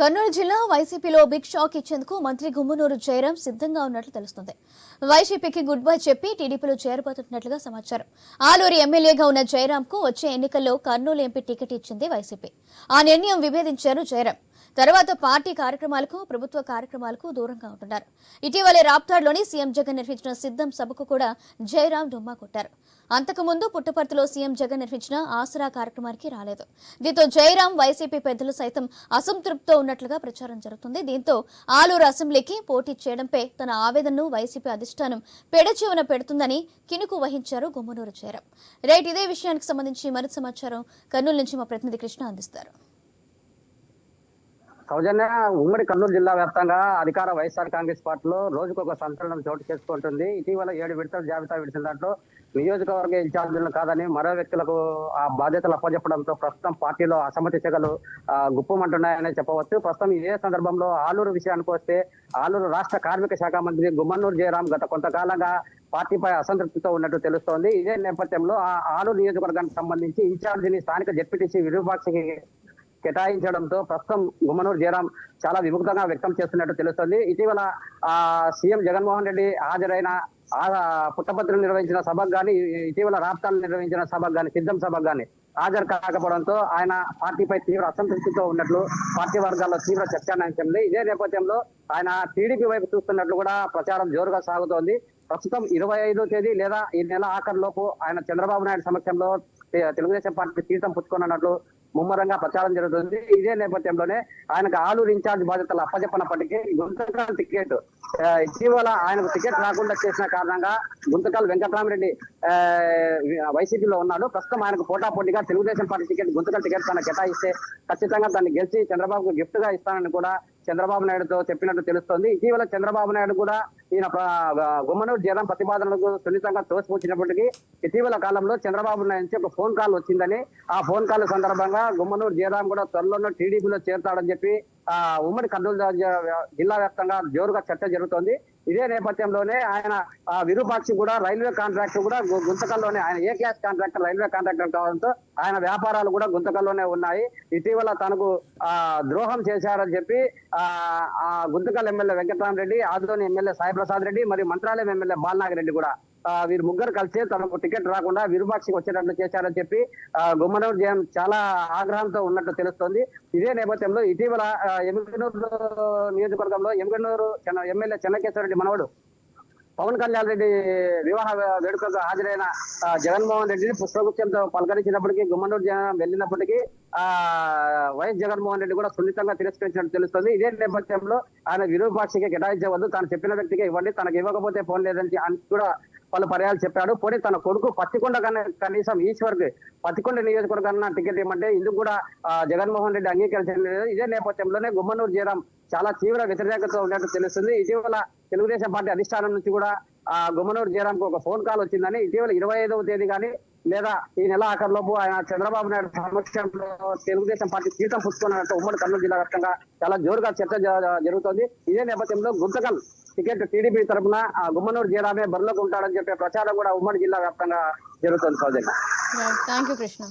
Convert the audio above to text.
కర్నూలు జిల్లా వైసీపీలో big shock ఇచ్చేందుకు మంత్రి గుమ్మనూరు జయరాం సిద్ధంగా ఉన్నట్లు తెలుస్తుంది. వైసీపీకి గుడ్ బై చెప్పి టీడీపీలో చేరబోతున్నట్లుగా సమాచారం. ఆలూరు ఎమ్మెల్యేగా ఉన్న జయరాంకు వచ్చే ఎన్నికల్లో కర్నూలు ఎంపీ టికెట్ ఇచ్చింది వైసీపీ. ఆ నిర్ణయం విభేదించారు జయరాం. తర్వాత పార్టీ కార్యక్రమాలకు, ప్రభుత్వ కార్యక్రమాలకు దూరంగా ఉంటున్నారు. ఇటీవలే రాప్తాడ్లోని సీఎం జగన్ నిర్వహించిన సిద్ధం సభకు కూడా జయరాం డుమ్మా కొట్టారు. అంతకుముందు పుట్టపర్తిలో సీఎం జగన్ నిర్వహించిన ఆసరా కార్యక్రమానికి రాలేదు. దీంతో జయరాం, వైసీపీ పెద్దలు సైతం అసంతృప్తితో ఉన్నట్లుగా ప్రచారం జరుగుతుంది. దీంతో ఆలూరు అసెంబ్లీకి పోటీ చేయడంపై తన ఆవేదనను వైసీపీ అధిష్టానం పెడచెవిన పెడుతుందని కినుకు వహించారు గుమ్మనూరు జయరాం. రైట్, ఇదే విషయానికి సంబంధించి మరింత సమాచారం కర్నూలు నుంచి మా ప్రతినిధి కృష్ణ అందిస్తారు. సౌజన్య, ఉమ్మడి కర్నూలు జిల్లా వ్యాప్తంగా అధికార వైఎస్ఆర్ కాంగ్రెస్ పార్టీలో రోజుకొక సంచలనం చోటు చేసుకుంటుంది. ఇటీవల 7 విడతల జాబితా విడిచిన దాంట్లో నియోజకవర్గ ఇన్ఛార్జీలను కాదని మరో వ్యక్తులకు ఆ బాధ్యతలు అప్పచెప్పడంతో ప్రస్తుతం పార్టీలో అసమ్మతి సెగలు గుప్పమంటున్నాయని చెప్పవచ్చు. ప్రస్తుతం ఇదే సందర్భంలో ఆలూరు విషయానికి వస్తే, ఆలూరు రాష్ట్ర కార్మిక శాఖ మంత్రి గుమ్మనూరు జయరాం గత కొంతకాలంగా పార్టీపై అసంతృప్తితో ఉన్నట్టు తెలుస్తోంది. ఇదే నేపథ్యంలో ఆ ఆలూరు నియోజకవర్గానికి సంబంధించి ఇన్ఛార్జిని స్థానిక జెడ్పీటీసీ విరూపాక్షకి కేటాయించడంతో ప్రస్తుతం గుమ్మనూరు జయరాం చాలా విముక్తంగా వ్యక్తం చేస్తున్నట్టు తెలుస్తుంది. ఇటీవల సీఎం జగన్మోహన్ రెడ్డి హాజరైన పుట్టపత్రులు నిర్వహించిన సభకు కానీ, ఇటీవల రాప్తాలు నిర్వహించిన సభకు కానీ, సిద్ధం సభకు కానీ హాజరు కాకపోవడంతో ఆయన పార్టీపై తీవ్ర అసంతృప్తితో ఉన్నట్లు పార్టీ వర్గాల్లో తీవ్ర చర్చానంశంది. ఇదే నేపథ్యంలో ఆయన టీడీపీ వైపు చూస్తున్నట్లు కూడా ప్రచారం జోరుగా సాగుతోంది. ప్రస్తుతం 25వ తేదీ లేదా ఈ నెల ఆఖరిలోపు ఆయన చంద్రబాబు నాయుడు సమక్షంలో తెలుగుదేశం పార్టీ తీర్థం పుచ్చుకున్నట్లు ముమ్మరంగా ప్రచారం జరుగుతుంది. ఇదే నేపథ్యంలోనే ఆయనకు ఆలూరు ఇన్ఛార్జ్ బాధ్యతలు అప్పచెప్పనప్పటికీ గుంతకల్ టికెట్ ఇటీవల ఆయనకు టికెట్ రాకుండా చేసిన కారణంగా గుంతకల్ వెంకటరామరెడ్డి వైసీపీలో ఉన్నాడు. ప్రస్తుతం ఆయనకు పోటాపోటీగా Telugu Desam party ticket, Guntakal ticket తనకు కేటాయిస్తే ఖచ్చితంగా దాన్ని గెలిచి చంద్రబాబుకు గిఫ్ట్ గా ఇస్తానని కూడా చంద్రబాబు నాయుడుతో చెప్పినట్టు తెలుస్తోంది. ఇటీవల చంద్రబాబు నాయుడు కూడా ఈయన గుమ్మనూరు జయరాం ప్రతిపాదనలకు సున్నితంగా తోసిపుచ్చినప్పటికీ ఇటీవల కాలంలో చంద్రబాబు నాయుడు నుంచి ఒక ఫోన్ కాల్ వచ్చిందని, ఆ ఫోన్ కాల్ సందర్భంగా గుమ్మనూరు జయరాం కూడా త్వరలోనే టీడీపీలో చేరుతాడని చెప్పి ఉమ్మడి కర్నూలు జిల్లా వ్యాప్తంగా జోరుగా చర్చ జరుగుతోంది. ఇదే నేపథ్యంలోనే ఆయన విరూపాక్షి కూడా రైల్వే కాంట్రాక్ట్ కూడా గుంతకల్లోనే, ఆయన ఏ క్లాస్ కాంట్రాక్టర్ రైల్వే కాంట్రాక్టర్ కావడంతో ఆయన వ్యాపారాలు కూడా గుంతకల్లోనే ఉన్నాయి. ఇటీవల తనకు ద్రోహం చేశారని చెప్పి గుంతకల్ ఎమ్మెల్యే వెంకటరామరెడ్డి, ఆదోని ఎమ్మెల్యే సాయిప్రసాద్ రెడ్డి మరియు మంత్రాలయం ఎమ్మెల్యే బాలనాగిరెడ్డి కూడా వీరు ముగ్గురు కలిసి తనకు టికెట్ రాకుండా విరూపాక్షికి వచ్చేటట్లు చేశారని చెప్పి గుమ్మనూరు జయం చాలా ఆగ్రహంతో ఉన్నట్టు తెలుస్తోంది. ఇదే నేపథ్యంలో ఇటీవల ఎమ్మెగనూరు నియోజకవర్గంలో ఎమ్మెగనూరు ఎమ్మెల్యే చెన్నకేశ్వరరెడ్డి మనవడు పవన్ కళ్యాణ్ రెడ్డి వివాహ వేడుకకు హాజరైన జగన్మోహన్ రెడ్డిని పుష్పగుచ్చంతో పలకరించినప్పటికీ గుమ్మనూరు జనం వెళ్ళినప్పటికీ వైఎస్ జగన్మోహన్ రెడ్డి కూడా సున్నితంగా తిరస్కరించినట్టు తెలుస్తుంది. ఇదే నేపథ్యంలో ఆయన విరూపాక్షికి కేటాయించవద్దు, తాను చెప్పిన వ్యక్తికి ఇవ్వండి, తనకు ఇవ్వకపోతే ఫోన్ లేదని కూడా పలు పర్యాలు చెప్పాడు. పోనీ తన కొడుకు పత్తికొండ కనీసం ఈశ్వర్కి పత్తికొండ నియోజకవర్గాన్ని టికెట్ ఇవ్వమంటే ఇందుకు కూడా జగన్మోహన్ రెడ్డి అంగీకరించలేదు. ఇదే నేపథ్యంలోనే గుమ్మనూరు జయరాం చాలా తీవ్ర వ్యతిరేకత ఉన్నట్టు తెలుస్తుంది. ఇటీవల తెలుగుదేశం పార్టీ అధిష్టానం నుంచి కూడా గుమ్మనూరు జయరాంకు ఒక ఫోన్ కాల్ వచ్చిందని, ఇటీవల 25వ తేదీ కానీ లేదా ఈ నెల ఆఖరిలోపు ఆయన చంద్రబాబు నాయుడు సమక్షంలో తెలుగుదేశం పార్టీ తీర్థం పుచ్చుకున్నట్టు ఉమ్మడి కర్నూలు జిల్లా వ్యాప్తంగా చాలా జోరుగా చర్చ జరుగుతోంది. ఇదే నేపథ్యంలో గుంతకల్ టికెట్ టీడీపీ తరఫున గుమ్మనూరు జయరామే బరిలోకి ఉంటాడని చెప్పే ప్రచారం కూడా ఉమ్మడి జిల్లా వ్యాప్తంగా జరుగుతుంది. Thank you Krishna.